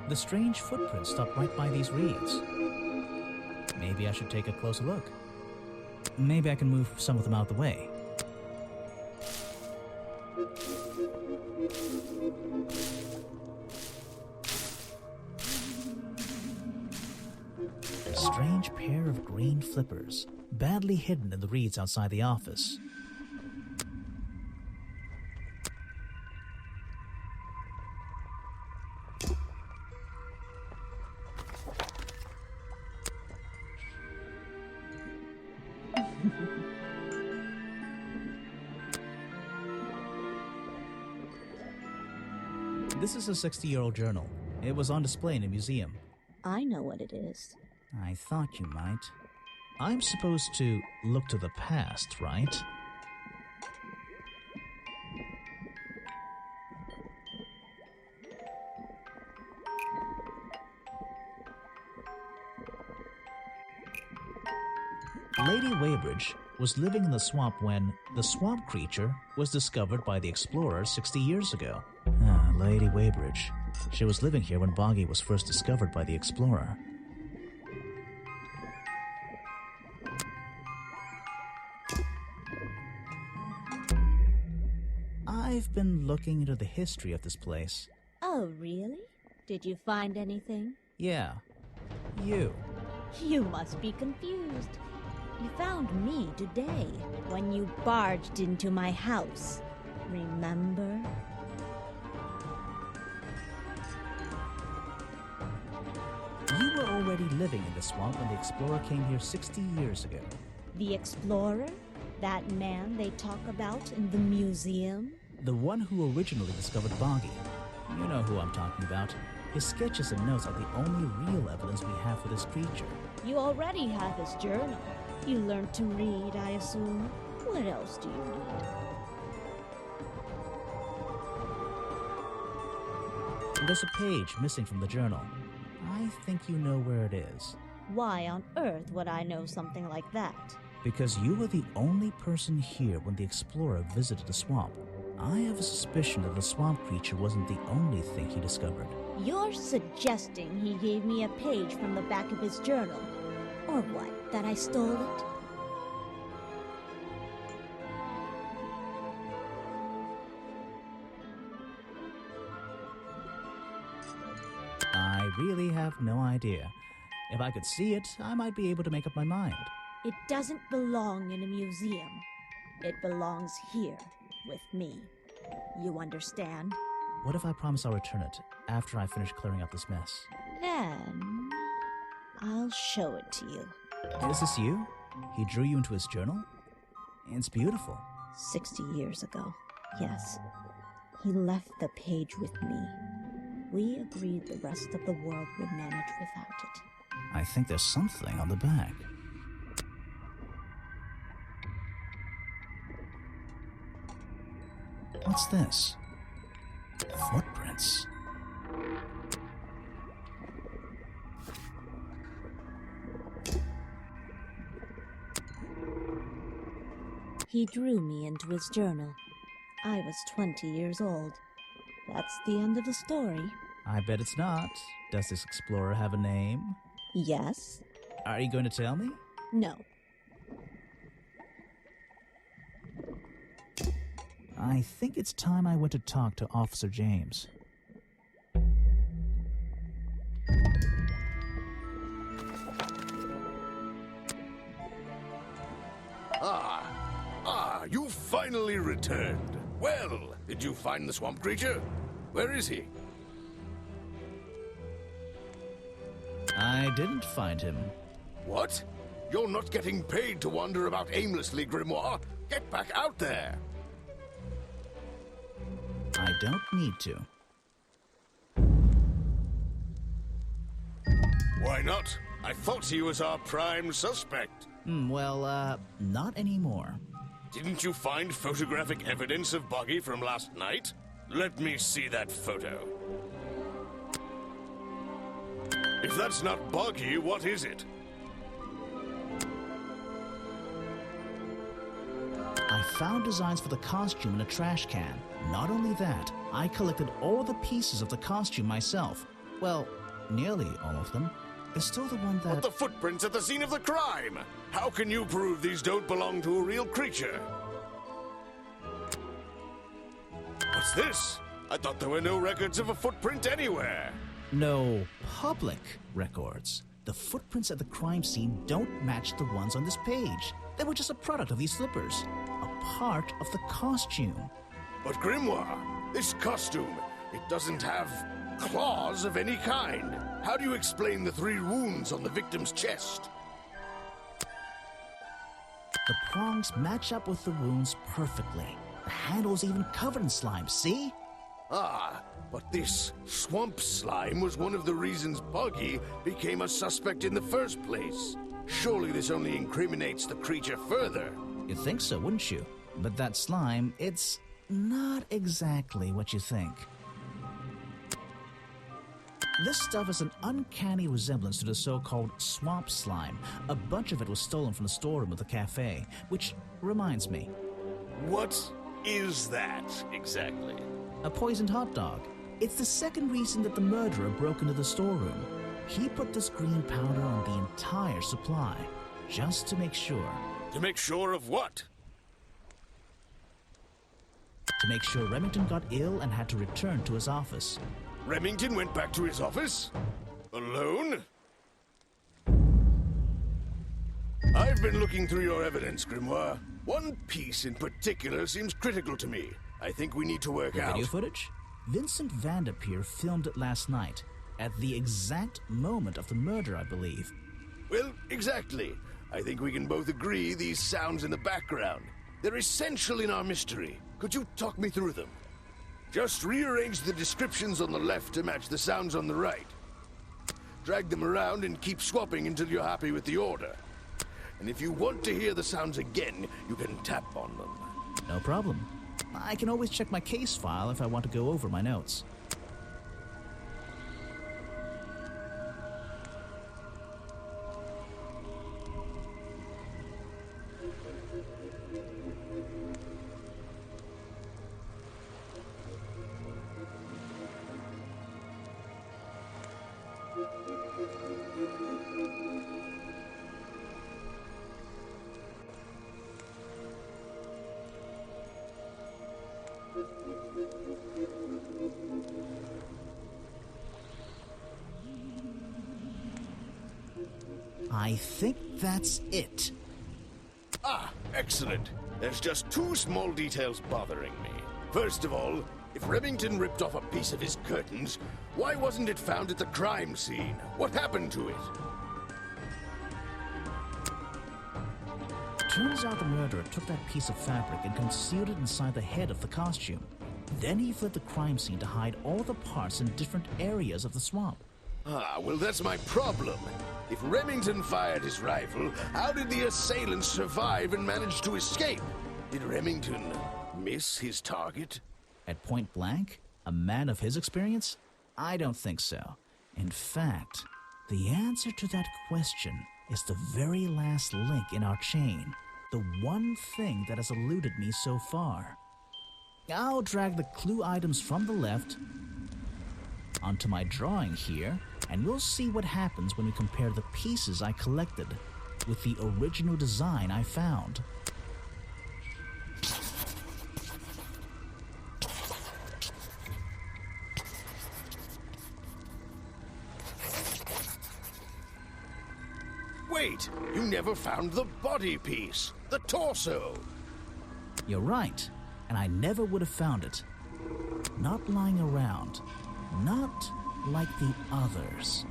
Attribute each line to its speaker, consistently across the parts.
Speaker 1: The strange footprints stopped right by these reeds. Maybe I should take a closer look. Maybe I can move some of them out of the way. A strange pair of green flippers, badly hidden in the reeds outside the office. This is a 60-year-old journal. It was on display in a museum.
Speaker 2: I know what it is.
Speaker 1: I thought you might. I'm supposed to look to the past, right? Lady Weybridge was living in the swamp when the swamp creature was discovered by the explorers 60 years ago. Lady Weybridge. She was living here when Boggy was first discovered by the explorer. I've been looking into the history of this place.
Speaker 2: Oh, really? Did you find anything?
Speaker 1: Yeah. You.
Speaker 2: You must be confused. You found me today when you barged into my house. Remember?
Speaker 1: You were already living in the swamp when the explorer came here 60 years ago.
Speaker 2: The explorer? That man they talk about in the museum?
Speaker 1: The one who originally discovered Boggy. You know who I'm talking about. His sketches and notes are the only real evidence we have for this creature.
Speaker 2: You already have his journal. You learned to read, I assume. What else do you need?
Speaker 1: There's a page missing from the journal. I think you know where it is.
Speaker 2: Why on earth would I know something like that?
Speaker 1: Because you were the only person here when the explorer visited the swamp. I have a suspicion that the swamp creature wasn't the only thing he discovered.
Speaker 2: You're suggesting he gave me a page from the back of his journal? Or what, that I stole it?
Speaker 1: I really have no idea. If I could see it, I might be able to make up my mind.
Speaker 2: It doesn't belong in a museum. It belongs here, with me. You understand?
Speaker 1: What if I promise I'll return it after I finish clearing up this mess?
Speaker 2: Then I'll show it to you.
Speaker 1: Is this you? He drew you into his journal? It's beautiful.
Speaker 2: 60 years ago, yes. He left the page with me. We agreed the rest of the world would manage without it.
Speaker 1: I think there's something on the back. What's this? Footprints.
Speaker 2: He drew me into his journal. I was 20 years old. That's the end of the story.
Speaker 1: I bet it's not. Does this explorer have a name?
Speaker 2: Yes.
Speaker 1: Are you going to tell me?
Speaker 2: No.
Speaker 1: I think it's time I went to talk to Officer James.
Speaker 3: You finally returned. Well, did you find the swamp creature? Where is he?
Speaker 1: I didn't find him.
Speaker 3: What? You're not getting paid to wander about aimlessly, Grimoire. Get back out there.
Speaker 1: I don't need to.
Speaker 3: Why not? I thought he was our prime suspect.
Speaker 1: Not anymore.
Speaker 3: Didn't you find photographic evidence of Boggy from last night? Let me see that photo. If that's not Boggy, what is it?
Speaker 1: I found designs for the costume in a trash can. Not only that, I collected all the pieces of the costume myself. Well, nearly all of them. There's still the one
Speaker 3: But
Speaker 1: that...
Speaker 3: the footprints at the scene of the crime! How can you prove these don't belong to a real creature? What's this? I thought there were no records of a footprint anywhere.
Speaker 1: No public records. The footprints at the crime scene don't match the ones on this page. They were just a product of these slippers. A part of the costume.
Speaker 3: But Grimoire, this costume, it doesn't have claws of any kind. How do you explain the 3 wounds on the victim's chest?
Speaker 1: The prongs match up with the wounds perfectly. The handle's even covered in slime, see?
Speaker 3: Ah, but this swamp slime was one of the reasons Buggy became a suspect in the first place. Surely this only incriminates the creature further.
Speaker 1: You'd think so, wouldn't you? But that slime, it's not exactly what you think. This stuff is an uncanny resemblance to the so-called swamp slime. A bunch of it was stolen from the storeroom of the cafe, which reminds me.
Speaker 3: What is that exactly?
Speaker 1: A poisoned hot dog. It's the second reason that the murderer broke into the storeroom. He put this green powder on the entire supply, just to make sure.
Speaker 3: To make sure of what?
Speaker 1: To make sure Remington got ill and had to return to his office.
Speaker 3: Remington went back to his office? Alone? I've been looking through your evidence, Grimoire. One piece in particular seems critical to me. I think we need to work
Speaker 1: The
Speaker 3: out.
Speaker 1: video footage? Vincent Vanderpeer filmed it last night, at the exact moment of the murder, I believe.
Speaker 3: Well, exactly. I think we can both agree these sounds in the background. They're essential in our mystery. Could you talk me through them? Just rearrange the descriptions on the left to match the sounds on the right. Drag them around and keep swapping until you're happy with the order. And if you want to hear the sounds again, you can tap on them.
Speaker 1: No problem. I can always check my case file if I want to go over my notes. I think that's it.
Speaker 3: Ah, excellent. There's just 2 small details bothering me. First of all, if Remington ripped off a piece of his curtains, why wasn't it found at the crime scene? What happened to it?
Speaker 1: Turns out the murderer took that piece of fabric and concealed it inside the head of the costume. Then he fled the crime scene to hide all the parts in different areas of the swamp.
Speaker 3: Ah, well, that's my problem. If Remington fired his rifle, how did the assailant survive and manage to escape? Did Remington miss his target?
Speaker 1: At point blank? A man of his experience? I don't think so. In fact, the answer to that question is the very last link in our chain. The one thing that has eluded me so far. I'll drag the clue items from the left onto my drawing here, and we'll see what happens when we compare the pieces I collected with the original design I found.
Speaker 3: Wait, you never found the body piece, the torso.
Speaker 1: You're right, and I never would have found it. Not lying around. Not like the others.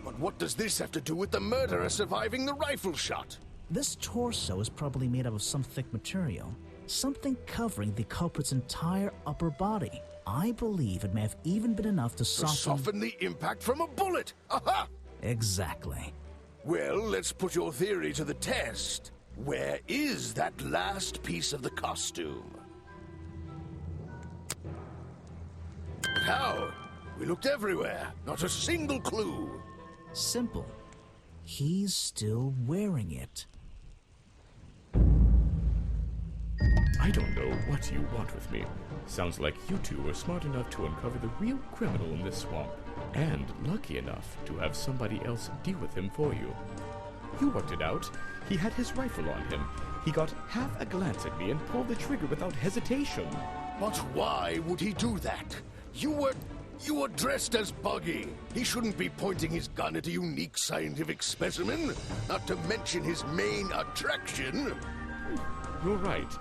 Speaker 3: But what does this have to do with the murderer surviving the rifle shot?
Speaker 1: This torso is probably made up of some thick material. Something covering the culprit's entire upper body. I believe it may have even been enough to
Speaker 3: soften the impact from a bullet. Aha!
Speaker 1: Exactly.
Speaker 3: Well, let's put your theory to the test. Where is that last piece of the costume? But how? We looked everywhere. Not a single clue.
Speaker 1: Simple. He's still wearing it.
Speaker 4: I don't know what you want with me. Sounds like you two were smart enough to uncover the real criminal in this swamp. and lucky enough to have somebody else deal with him for you. You worked it out. He had his rifle on him. He got half a glance at me and pulled the trigger without hesitation.
Speaker 3: But why would he do that? You were dressed as Buggy. He shouldn't be pointing his gun at a unique scientific specimen, not to mention his main attraction.
Speaker 4: You're right.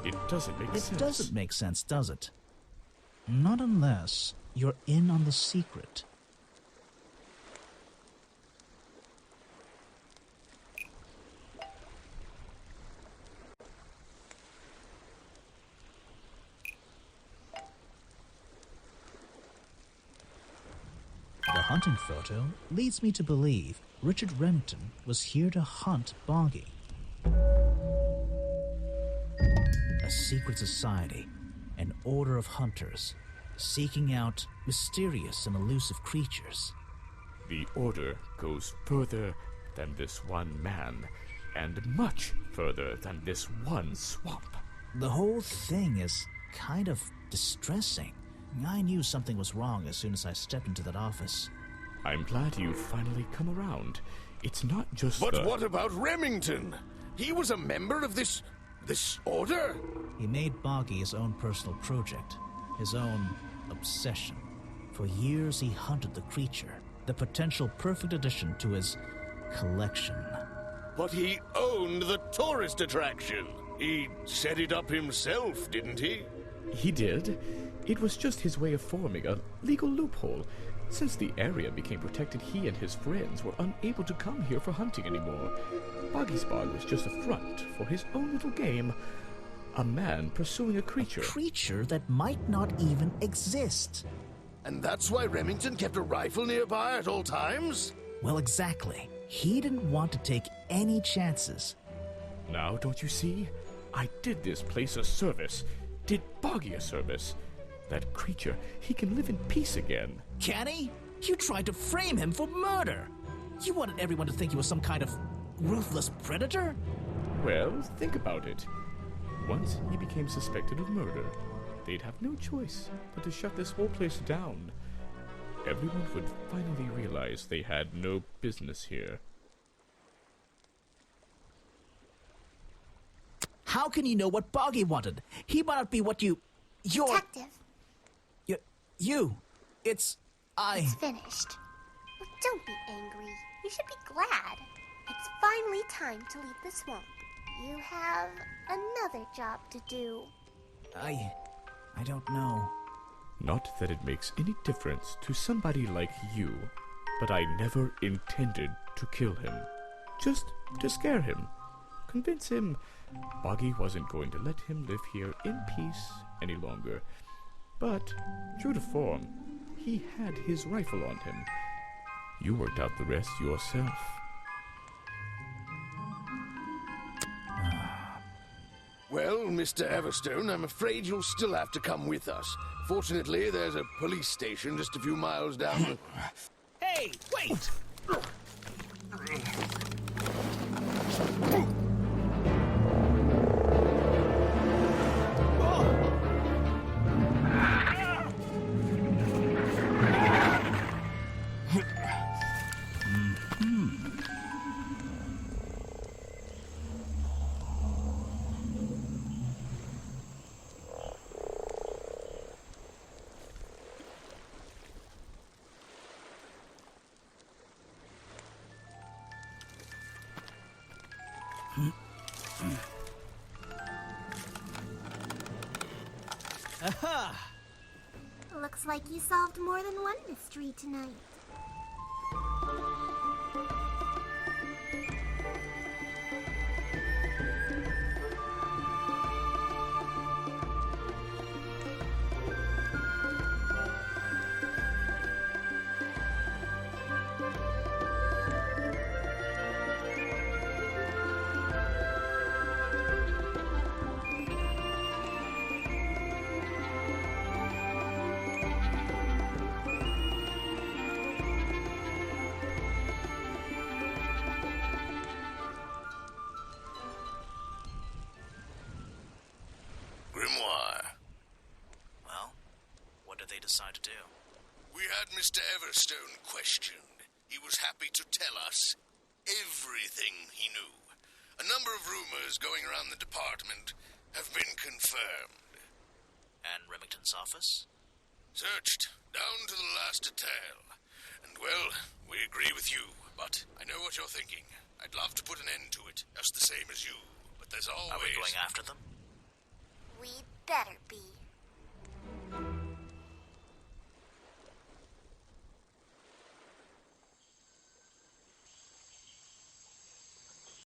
Speaker 4: It doesn't make sense.
Speaker 1: It doesn't make sense, does it? Not unless you're in on the secret. The hunting photo leads me to believe Richard Remington was here to hunt Boggy. A secret society, an order of hunters, seeking out mysterious and elusive creatures.
Speaker 4: The order goes further than this one man, and much further than this one swamp.
Speaker 1: The whole thing is kind of distressing. I knew something was wrong as soon as I stepped into that office.
Speaker 4: I'm glad you've finally come around. It's not just
Speaker 3: But what about Remington? He was a member of this order?
Speaker 1: He made Boggy his own personal project, his own obsession. For years he hunted the creature, the potential perfect addition to his collection.
Speaker 3: But he owned the tourist attraction. He set it up himself, didn't he?
Speaker 4: He did. It was just his way of forming a legal loophole. Since the area became protected, he and his friends were unable to come here for hunting anymore. Boggy's Bog was just a front for his own little game. A man pursuing a creature.
Speaker 1: A creature that might not even exist.
Speaker 3: And that's why Remington kept a rifle nearby at all times?
Speaker 1: Well, exactly. He didn't want to take any chances.
Speaker 4: Now, don't you see? I did this place a service. Did Boggy a service. That creature, he can live in peace again.
Speaker 1: Can he? You tried to frame him for murder. You wanted everyone to think he was some kind of ruthless predator?
Speaker 4: Well, think about it. Once he became suspected of murder, they'd have no choice but to shut this whole place down. Everyone would finally realize they had no business here.
Speaker 1: How can you know what Boggy wanted? He might not be what you're...
Speaker 5: Detective.
Speaker 1: It's
Speaker 5: finished. Well, don't be angry. You should be glad. It's finally time to leave the swamp. You have another job to do.
Speaker 1: I don't know.
Speaker 4: Not that it makes any difference to somebody like you, but I never intended to kill him. Just to scare him. Convince him Boggy wasn't going to let him live here in peace any longer. But, true to form, he had his rifle on him. You worked out the rest yourself.
Speaker 3: Well, Mr. Everstone, I'm afraid you'll still have to come with us. Fortunately, there's a police station just a few miles down the...
Speaker 1: Hey, wait! Aha!
Speaker 5: Looks like you solved more than one mystery tonight.
Speaker 3: Grimoire.
Speaker 1: Well, what did they decide to do?
Speaker 3: We had Mr. Everstone questioned. He was happy to tell us everything he knew. A number of rumors going around the department have been confirmed.
Speaker 1: And Remington's office?
Speaker 3: Searched, down to the last detail. And, well, we agree with you, but I know what you're thinking. I'd love to put an end to it, just the same as you. But there's always...
Speaker 1: Are we going after them?
Speaker 5: We'd better be.